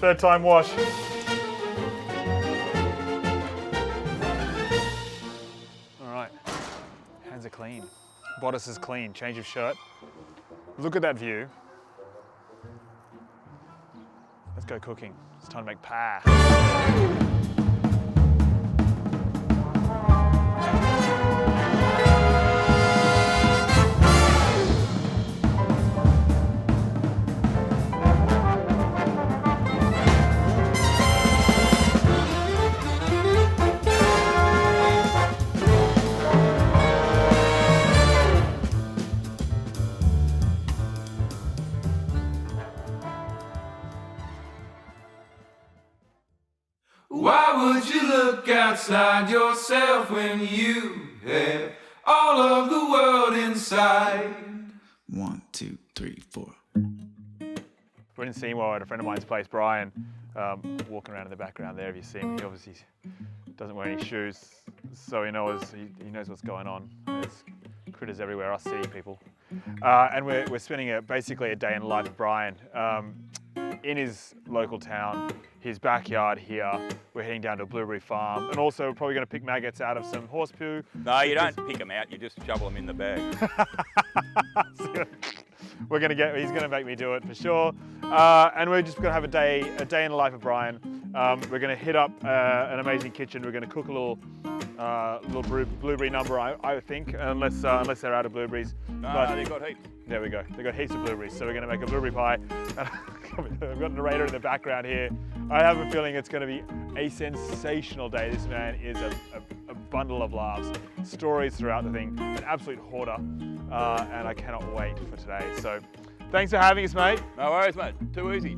Third time wash. All right, hands are clean. Bodice is clean, change of shirt. Look at that view. Let's go cooking. It's time to make pie. Why would you look outside yourself when you have all of the world inside? 1, 2, 3, 4. We're in Seymour at a friend of mine's place, Brian, walking around in the background there. If you see him, he obviously doesn't wear any shoes, so he knows what's going on. There's critters everywhere, us city people. And we're spending basically a day in the life of Brian. In his local town, his backyard here. We're heading down to a blueberry farm, and also we're probably going to pick maggots out of some horse poo. No, you don't pick them out, you just shovel them in the bag. He's going to make me do it for sure. And we're just going to have a day in the life of Brian. We're going to hit up an amazing kitchen. We're going to cook a little blueberry number, I think, unless they're out of blueberries. No, they've got heaps. There we go. They've got heaps of blueberries, so we're going to make a blueberry pie. I've got a narrator in the background here. I have a feeling it's going to be a sensational day. This man is a bundle of laughs, stories throughout the thing, an absolute hoarder, and I cannot wait for today. So thanks for having us, mate. No worries, mate. Too easy.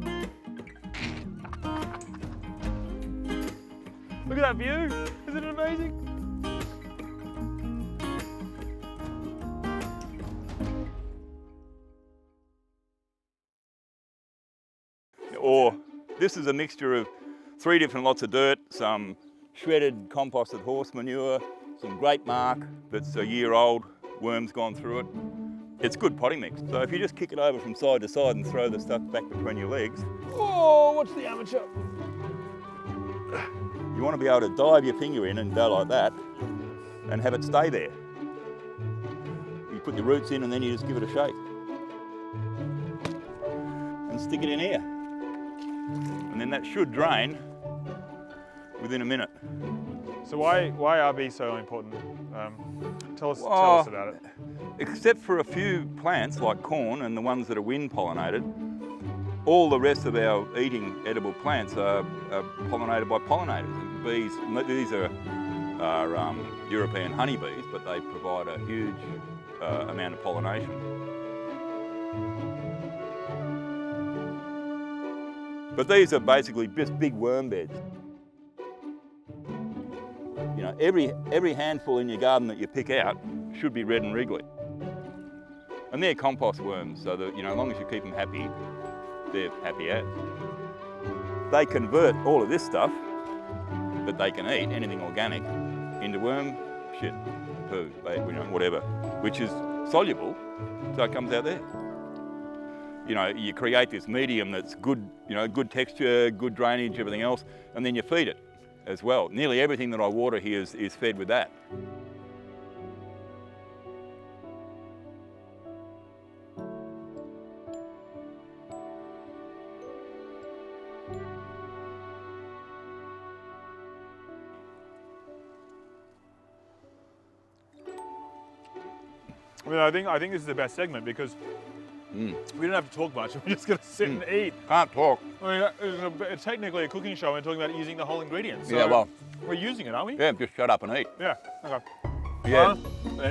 Look at that view. Isn't it amazing? Or this is a mixture of 3 different lots of dirt, some shredded composted horse manure, some grape mark that's a year old, worms gone through it. It's good potting mix. So if you just kick it over from side to side and throw the stuff back between your legs. Oh, what's the amateur? You want to be able to dive your finger in and go like that and have it stay there. You put your roots in and then you just give it a shake. And stick it in here. And then that should drain within a minute. So why RB so important? Tell us about it. Except for a few plants like corn and the ones that are wind pollinated, all the rest of our eating edible plants are pollinated by pollinators. And bees, these are European honeybees, but they provide a huge amount of pollination. But these are basically just big worm beds. You know, every handful in your garden that you pick out should be red and wriggly. And they're compost worms, so that, you know, as long as you keep them happy, they're happy as. They convert all of this stuff that they can eat, anything organic, into worm shit, poo, you know, whatever, which is soluble, so it comes out there. You know, you create this medium that's good, you know, good texture, good drainage, everything else, and then you feed it as well. Nearly everything that I water here is fed with that. I mean, I think this is the best segment because we don't have to talk much. We're just going to sit and eat. Can't talk. I mean, it's technically a cooking show. We're talking about using the whole ingredient. So Yeah, well. we're using it, aren't we? Yeah, just shut up and eat. Yeah. Okay. Yeah.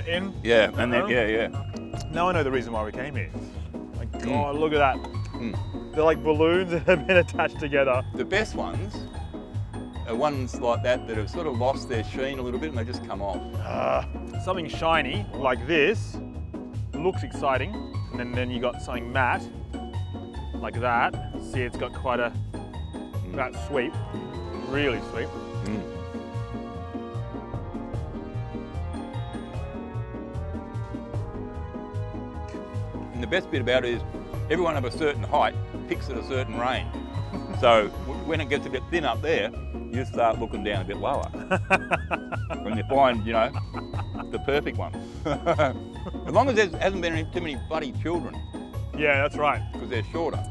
In. Yeah, and then, yeah. Now I know the reason why we came here. My God, look at that. They're like balloons that have been attached together. The best ones are ones like that that have sort of lost their sheen a little bit and they just come off. Something shiny like this looks exciting, and then you got something matte like that. See, it's got quite a that sweep, really sweet. And the best bit about it is everyone of a certain height picks at a certain range. So when it gets a bit thin up there, you start looking down a bit lower. When you find, you know, the perfect one. As long as there hasn't been too many bloody children, Yeah, that's right. because they're shorter.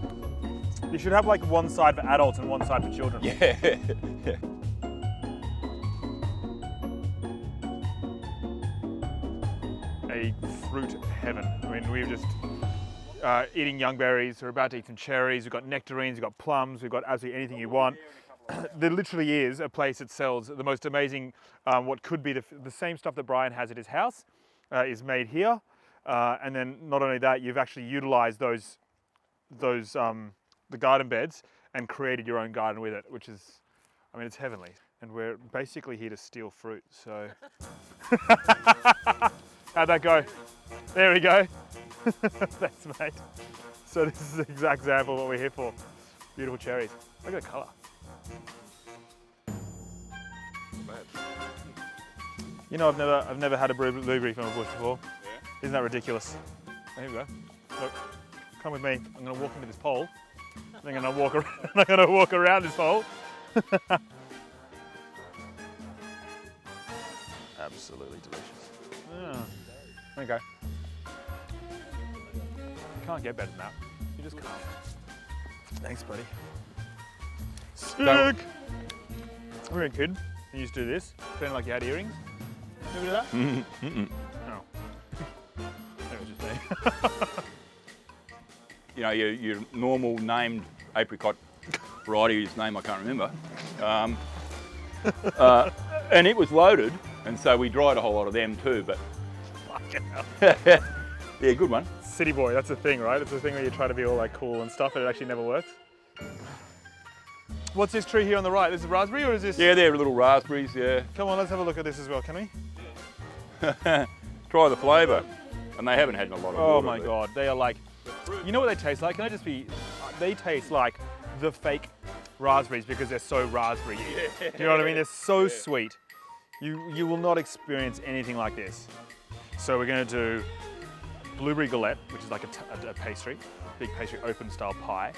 You should have like one side for adults and one side for children. Yeah. Yeah. A fruit heaven. I mean, we're just eating young berries. We're about to eat some cherries. We've got nectarines. We've got plums. We've got absolutely anything you want. There literally is a place that sells the most amazing, what could be the same stuff that Brian has at his house, is made here. And then not only that, you've actually utilized the garden beds and created your own garden with it, which is, I mean, it's heavenly. And we're basically here to steal fruit, so. How'd that go? There we go. Thanks, mate. So this is the exact example of what we're here for. Beautiful cherries. Look at the colour. You know, I've never had a blueberry from a bush before. Yeah. Isn't that ridiculous? There we go. Look, come with me. I'm going to walk into this pole. I'm going to walk around this pole. Absolutely delicious. Yeah. Okay. You can't get better than that. You just can't. Thanks, buddy. Sick! When we were a kid, you used to do this, pretend like you had earrings. You ever do that? No. That was just me. You know, your normal named apricot variety, whose name I can't remember. And it was loaded, and so we dried a whole lot of them too, but Fucking hell. yeah, good one. City boy, that's the thing, right? It's the thing where you try to be all like cool and stuff, and it actually never works. What's this tree here on the right? This is raspberry, or is this? Yeah, they're little raspberries, yeah. Come on, let's have a look at this as well, can we? Try the flavour. And they haven't had a lot of Oh water, my but- God, they are like, you know what they taste like? Can I just be, they taste like the fake raspberries because they're so raspberry. Do you know what I mean? They're so sweet. You will not experience anything like this. So we're gonna do blueberry galette, which is like a pastry, big pastry, open style pie.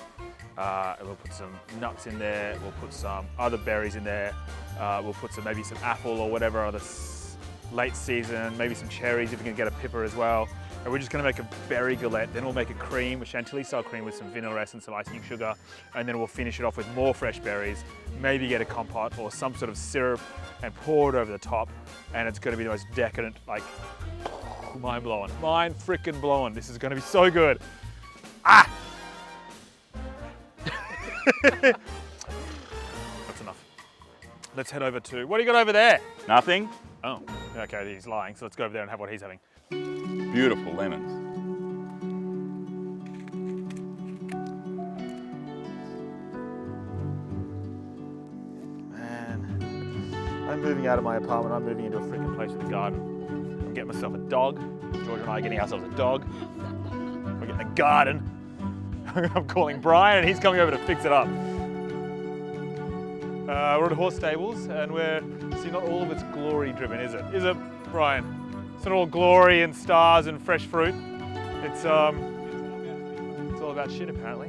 And we'll put some nuts in there. We'll put some other berries in there. We'll put maybe some apple or whatever other late season, maybe some cherries if you can get a pipper as well. And we're just gonna make a berry galette. Then we'll make a cream, a chantilly style cream with some vanilla essence, some icing sugar. And then we'll finish it off with more fresh berries. Maybe get a compote or some sort of syrup and pour it over the top. And it's gonna be the most decadent, like, mind blowing. Mind frickin' blowing. This is gonna be so good. Ah! That's enough. Let's head over to, what do you got over there? Nothing. Oh, okay, he's lying, so let's go over there and have what he's having. Beautiful lemons. Man, I'm moving out of my apartment, I'm moving into a freaking place with a garden. I'm getting myself a dog. George and I are getting ourselves a dog. We're getting a garden. I'm calling Brian and he's coming over to fix it up. We're at horse stables and we're, see, not all of it's glory driven, is it? Is it, Brian? It's not all glory and stars and fresh fruit. It's all about shit apparently.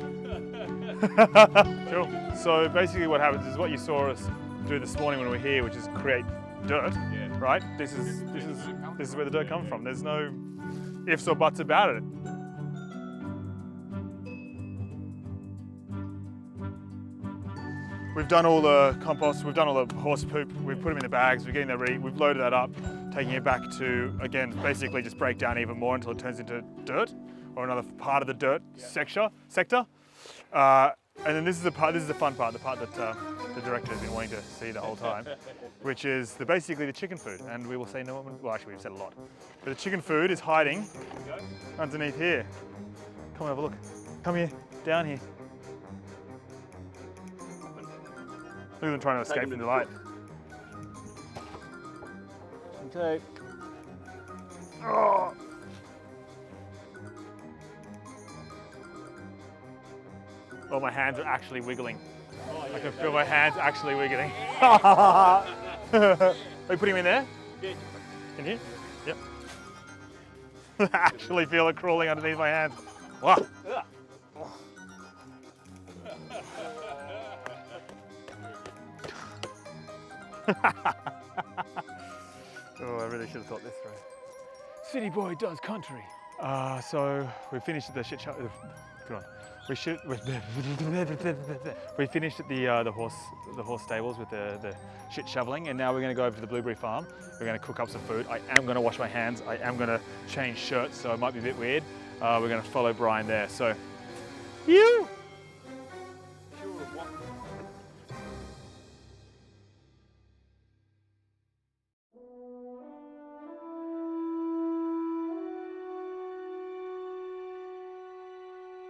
Sure. So basically what happens is what you saw us do this morning when we were here, which is create dirt, right? This is where the dirt comes from. There's no ifs or buts about it. We've done all the compost, we've done all the horse poop, we've put them in the bags, we're getting the we've loaded that up, taking it back to, again, basically just break down even more until it turns into dirt, or another part of the dirt sector. And then this is the fun part, the part that the director has been wanting to see the whole time, which is basically the chicken food. And we will say no one, well actually we've said a lot, but the chicken food is hiding underneath here. Come and have a look. Come here, down here. Look at them trying to escape from the light. Okay. Oh. Oh, my hands are actually wiggling. I can feel my hands actually wiggling. Are you putting them in there? Yeah. In here? Yep. I actually feel it crawling underneath my hands. Wow. Oh, I really should have thought this through. City boy does country. So we finished at the shit show. Come on. We finished at the horse stables with the shit shoveling, and now we're going to go over to the blueberry farm. We're going to cook up some food. I am going to wash my hands. I am going to change shirts, so it might be a bit weird. We're going to follow Brian there. So, you.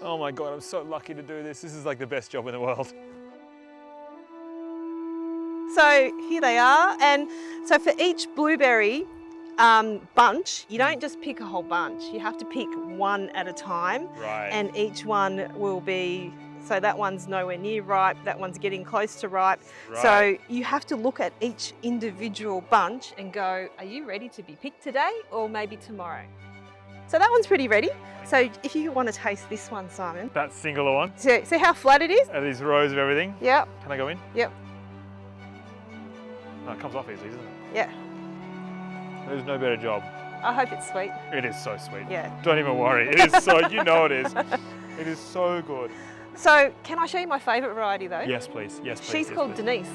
Oh my God, I'm so lucky to do this. This is like the best job in the world. So here they are, and so for each blueberry bunch, you don't just pick a whole bunch. You have to pick one at a time. Right. And each one will be, so that one's nowhere near ripe, that one's getting close to ripe. Right. So you have to look at each individual bunch and go, are you ready to be picked today or maybe tomorrow? So that one's pretty ready. So if you want to taste this one, Simon. That singular one. So, see how flat it is? And these rows of everything. Yep. Can I go in? Yep. No, it comes off easily, doesn't it? Yeah. There's no better job. I hope it's sweet. It is so sweet. Yeah. Don't even worry. It is so, you know it is. It is so good. So can I show you my favourite variety though? Yes, please. Yes, please. She's yes, called please.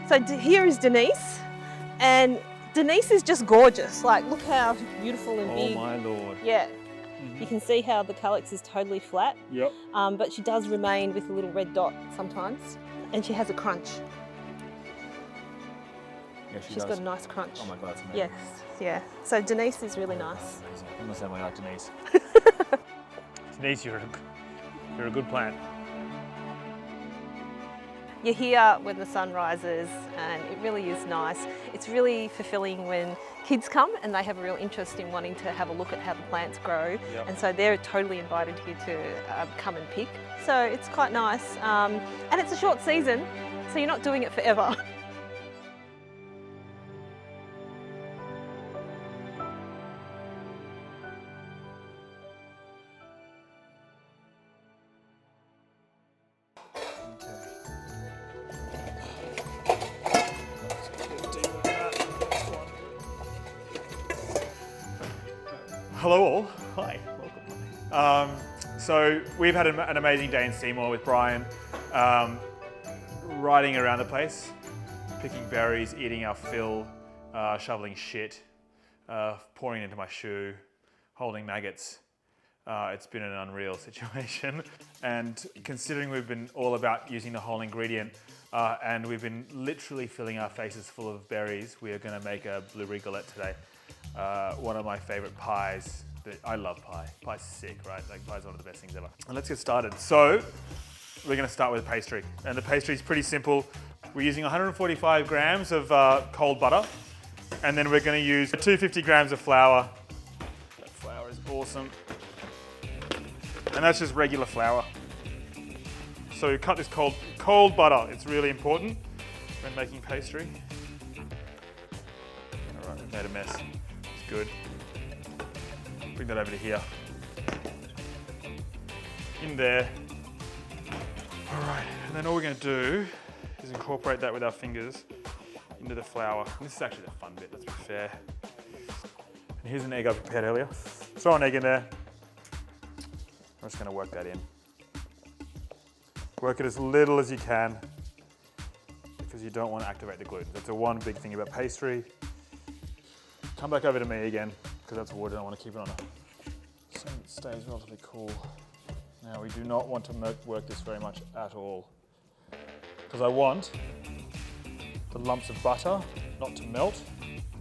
Denise. So here is Denise, and Denise is just gorgeous. Like, look how beautiful and Oh big. my Lord. Yeah. You can see how the calyx is totally flat, Yep. but she does remain with a little red dot sometimes, and she has a crunch. Yeah, She's got a nice crunch. Oh my God, it's amazing. Yes, yeah. So Denise is really nice. I must sound like Denise. Denise, you're a good plant. You're here when the sun rises, and it really is nice. It's really fulfilling when kids come and they have a real interest in wanting to have a look at how the plants grow. Yep. And so they're totally invited here to come and pick. So it's quite nice. And it's a short season, so you're not doing it forever. Hello all. Hi. Welcome. So we've had an amazing day in Seymour with Brian, riding around the place, picking berries, eating our fill, shoveling shit, pouring it into my shoe, holding maggots. It's been an unreal situation. And considering we've been all about using the whole ingredient, and we've been literally filling our faces full of berries, we are going to make a blueberry galette today. One of my favorite pies. I love pie. Pie's sick, right? Like, pie's one of the best things ever. And let's get started. So we're going to start with pastry. And the pastry is pretty simple. We're using 145 grams of cold butter. And then we're going to use 250 grams of flour. That flour is awesome. And that's just regular flour. So you cut this cold butter. It's really important when making pastry. All right, we've made a mess. It's good. Bring that over to here. In there. All right, and then all we're going to do is incorporate that with our fingers into the flour. And this is actually the fun bit, let's be fair. And here's an egg I prepared earlier. Throw an egg in there. I'm just going to work that in. Work it as little as you can because you don't want to activate the gluten. That's the one big thing about pastry. Come back over to me again because that's wood and I want to keep it on so it stays relatively cool. Now we do not want to work this very much at all because I want the lumps of butter not to melt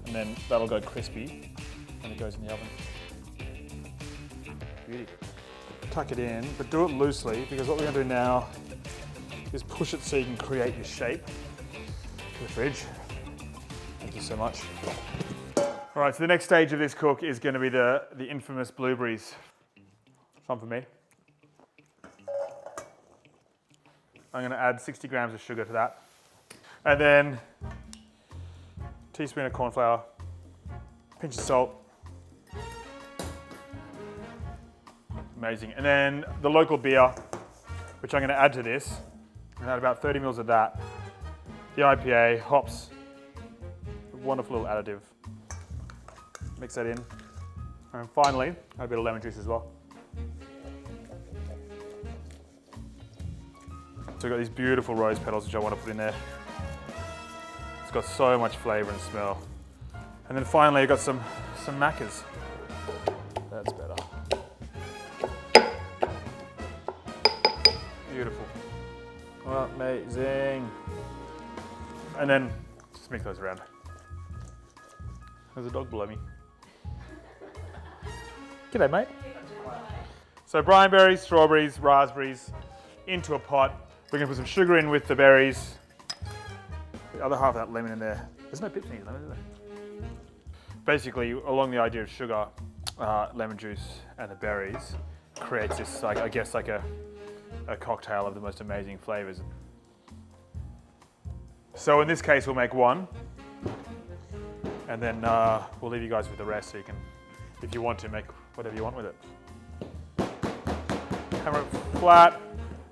and then that'll go crispy when it goes in the oven. Beauty. Tuck it in, but do it loosely because what we're going to do now is push it so you can create your shape to the fridge. Thank you so much. All right, so the next stage of this cook is going to be the infamous blueberries. Fun for me. I'm going to add 60 grams of sugar to that. And then a teaspoon of corn flour, pinch of salt. Amazing. And then the local beer, which I'm going to add to this. I'm going to add about 30 mils of that. The IPA, hops, wonderful little additive. Mix that in. And finally, add a bit of lemon juice as well. So we've got these beautiful rose petals which I want to put in there. It's got so much flavour and smell. And then finally I've got some macas. That's better. Beautiful. Amazing. And then just mix those around. There's a dog below me. G'day, mate. So brine berries, strawberries, raspberries into a pot. We're going to put some sugar in with the berries. The other half of that lemon in there. There's no pips in lemon, is there? Basically, along the idea of sugar, lemon juice, and the berries, creates this, like, I guess, like a cocktail of the most amazing flavors. So in this case, we'll make one, and then we'll leave you guys with the rest, so you can, if you want to, make whatever you want with it. Hammer it flat,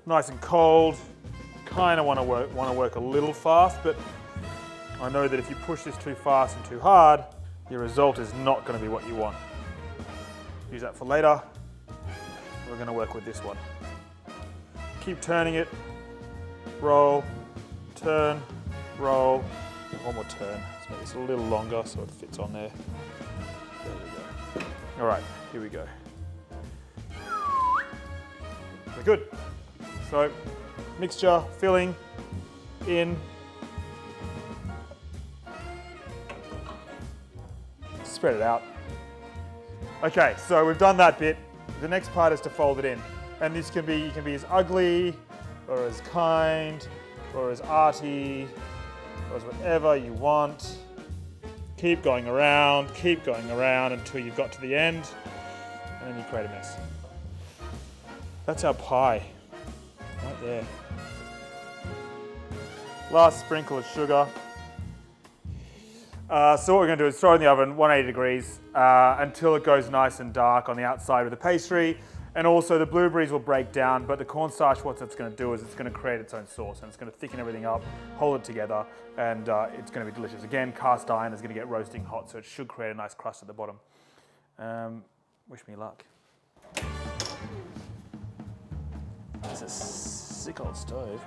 nice and cold. Kind of want to work a little fast, but I know that if you push this too fast and too hard, your result is not going to be what you want. Use that for later. We're going to work with this one. Keep turning it. Roll, turn, roll. One more turn. Let's make this a little longer so it fits on there. There we go. All right, here we go. We're good. So, mixture, filling, in. Spread it out. Okay, so we've done that bit. The next part is to fold it in. And this can be, you can be as ugly, or as kind, or as arty, or as whatever you want. Keep going around until you've got to the end, and then you create a mess. That's our pie, right there. Last sprinkle of sugar. So what we're going to do is throw it in the oven, 180 degrees, until it goes nice and dark on the outside of the pastry. And also the blueberries will break down, but the cornstarch, what it's going to do is it's going to create its own sauce, and it's going to thicken everything up, hold it together, and it's going to be delicious. Again, cast iron is going to get roasting hot, so it should create a nice crust at the bottom. Wish me luck. It's a sick old stove.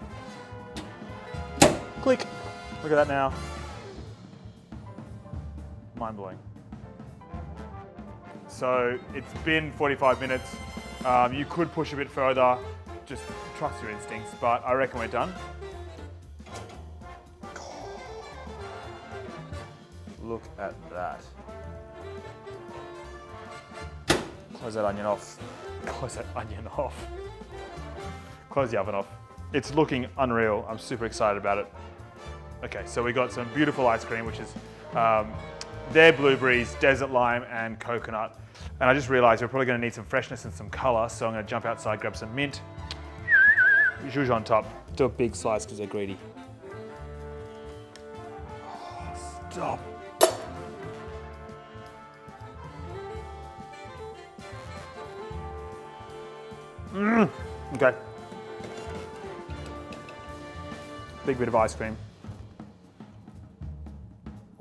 Click. Look at that now. Mind blowing. So it's been 45 minutes. You could push a bit further, just trust your instincts, but I reckon we're done. Look at that. Close that onion off. Close that onion off. Close the oven off. It's looking unreal. I'm super excited about it. Okay, so we got some beautiful ice cream, which is their blueberries, desert lime, and coconut. And I just realized we're probably going to need some freshness and some color, so I'm going to jump outside, grab some mint. Zhuzh on top. Do a big slice because they're greedy. Oh, stop. Okay. Big bit of ice cream.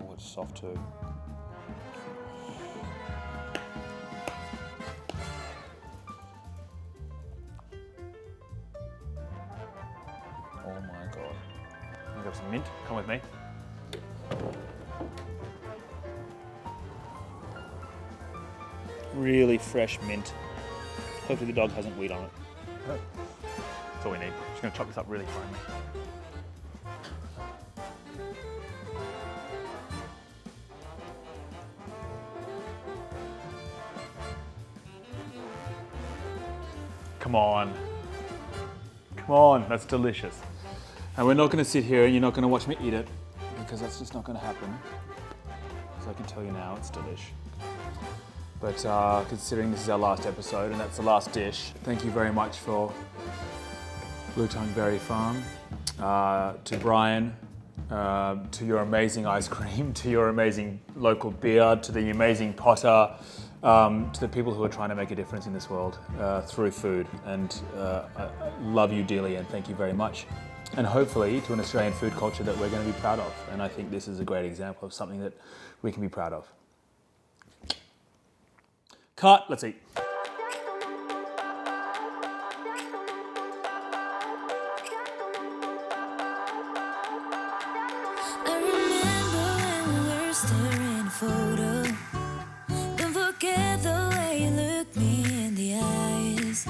Oh, it's soft too. Oh my God. I've got some mint. Come with me. Really fresh mint. Hopefully the dog hasn't weed on it. That's all we need. Just going to chop this up really finely. Come on. Come on, that's delicious. And we're not going to sit here and you're not going to watch me eat it, because that's just not going to happen. So I can tell you now, it's delish. But considering this is our last episode and that's the last dish, thank you very much for Blue Tongue Berry Farm, to Brian, to your amazing ice cream, to your amazing local beer, to the amazing potter, to the people who are trying to make a difference in this world through food. And I love you dearly and thank you very much. and hopefully to an Australian food culture that we're going to be proud of. And I think this is a great example of something that we can be proud of. Cut, let's eat. I remember when we were staring a photo. Don't forget the way you look me in the eyes.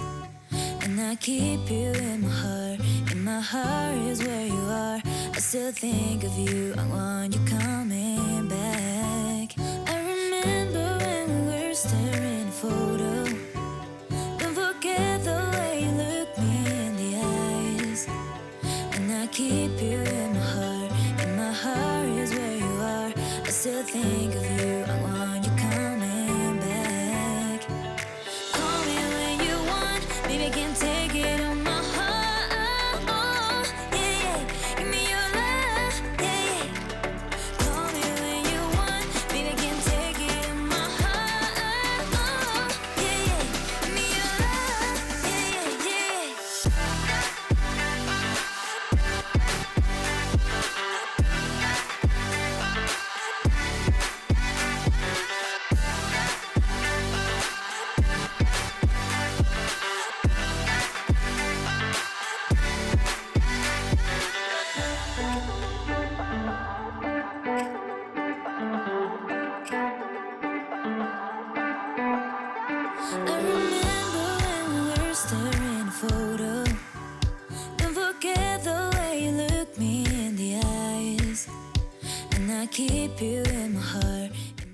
And I keep you in my heart. In my heart is where you are. I still think of you. I want you coming back. I remember when we were staring a photo. Don't forget the way you look me in the eyes. And I keep you in my heart. In my heart is where you are. I still think of you. I want you coming back. Call me when you want. Baby, I can't take it on my heart. Yeah, yeah. Give me your love. Yeah, yeah. Call me when you want. Baby, I can't take it on my heart. Yeah, yeah. Give me your love. Yeah, yeah, yeah. I remember when we were staring a photo. Don't forget the way you look me in the eyes. And I keep you in my heart.